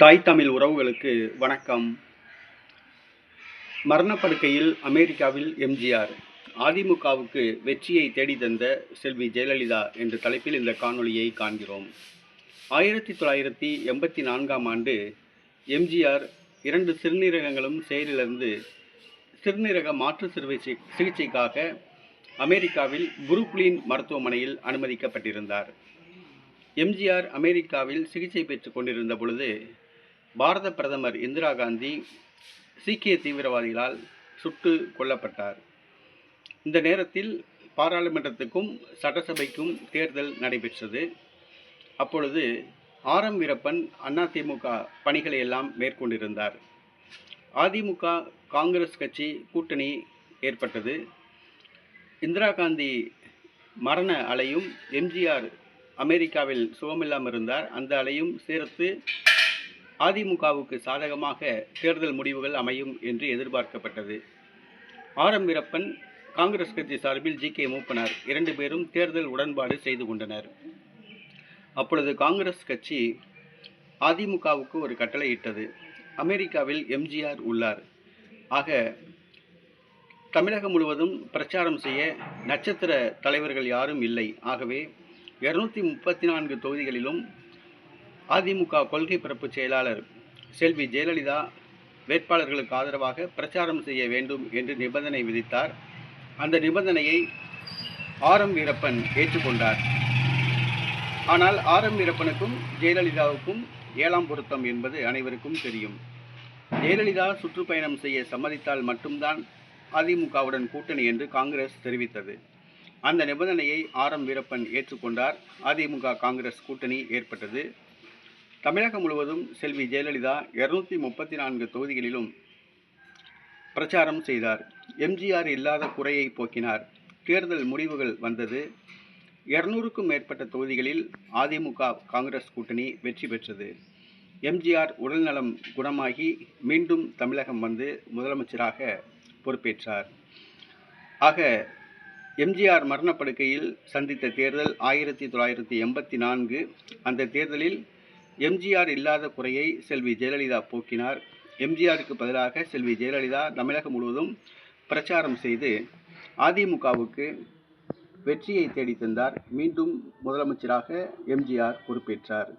தாய் தமிழ் உறவுகளுக்கு வணக்கம். மரணப்படுக்கையில் அமெரிக்காவில் எம்ஜிஆர், அதிமுகவுக்கு வெற்றியை தேடித்தந்த செல்வி ஜெயலலிதா என்ற தலைப்பில் இந்த காணொளியை காண்கிறோம். 1984ஆம் ஆண்டு எம்ஜிஆர் 2 சிறுநீரகங்களும் செயலிழந்து சிறுநீரக மாற்று சிகிச்சைக்காக அமெரிக்காவில் புரூக்ளின் மருத்துவமனையில் அனுமதிக்கப்பட்டிருந்தார். எம்ஜிஆர் அமெரிக்காவில் சிகிச்சை பெற்றுக் கொண்டிருந்த பொழுது பாரத பிரதமர் இந்திரா காந்தி சீக்கிய தீவிரவாதிகளால் சுட்டு கொல்லப்பட்டார். இந்த நேரத்தில் பாராளுமன்றத்துக்கும் சட்டசபைக்கும் தேர்தல் நடைபெற்றது. அப்பொழுது ஆர்.எம். வீரப்பன் அதிமுக பணிகளை எல்லாம் மேற்கொண்டிருந்தார். அதிமுக காங்கிரஸ் கட்சி கூட்டணி ஏற்பட்டது. இந்திரா காந்தி மரண அலையும் எம்ஜிஆர் அமெரிக்காவில் சுகமில்லாமல் இருந்தார், அந்த அலையும் சேர்த்து அதிமுகவுக்கு சாதகமாக தேர்தல் முடிவுகள் அமையும் என்று எதிர்பார்க்கப்பட்டது. ஆர்.எம். வீரப்பன் காங்கிரஸ் கட்சி சார்பில் ஜி.கே. மூப்பனார் 2 பேரும் தேர்தல் உடன்பாடு செய்து கொண்டனர். அப்பொழுது காங்கிரஸ் கட்சி அதிமுகவுக்கு ஒரு கட்டளையிட்டது. அமெரிக்காவில் எம்ஜிஆர் உள்ளார், ஆக தமிழகம் முழுவதும் பிரச்சாரம் செய்ய நட்சத்திர தலைவர்கள் யாரும் இல்லை. ஆகவே 234 தொகுதிகளிலும் அதிமுக கொள்கை பரப்பு செயலாளர் செல்வி ஜெயலலிதா வேட்பாளர்களுக்கு ஆதரவாக பிரச்சாரம் செய்ய வேண்டும் என்று நிபந்தனை விதித்தார். அந்த நிபந்தனையை ஆர்.எம். வீரப்பன் ஏற்றுக்கொண்டார். ஆனால் ஆர்.எம். வீரப்பனுக்கும் ஜெயலலிதாவுக்கும் 7ஆம் பொருத்தம் என்பது அனைவருக்கும் தெரியும். ஜெயலலிதா சுற்றுப்பயணம் செய்ய சம்மதித்தால் மட்டும்தான் அதிமுகவுடன் கூட்டணி என்று காங்கிரஸ் தெரிவித்தது. அந்த நிபந்தனையை ஆர்.எம். வீரப்பன் ஏற்றுக்கொண்டார். அதிமுக காங்கிரஸ் கூட்டணி ஏற்பட்டது. தமிழகம் முழுவதும் செல்வி ஜெயலலிதா 234 தொகுதிகளிலும் பிரச்சாரம் செய்தார். எம்ஜிஆர் இல்லாத குறையை போக்கினார். தேர்தல் முடிவுகள் வந்தது. 200க்கும் மேற்பட்ட தொகுதிகளில் அதிமுக காங்கிரஸ் கூட்டணி வெற்றி பெற்றது. எம்ஜிஆர் உடல்நலம் குணமாகி மீண்டும் தமிழகம் வந்து முதலமைச்சராக பொறுப்பேற்றார். ஆக எம்ஜிஆர் மரணப்படுக்கையில் சந்தித்த தேர்தல் 1984. அந்த தேர்தலில் எம்ஜிஆர் இல்லாத குறையை செல்வி ஜெயலலிதா போக்கினார். எம்ஜிஆருக்கு பதிலாக செல்வி ஜெயலலிதா தமிழகம் முழுவதும் பிரச்சாரம் செய்து அதிமுகவுக்கு வெற்றியை தேடித்தந்தார். மீண்டும் முதலமைச்சராக எம்ஜிஆர் பொறுப்பேற்றார்.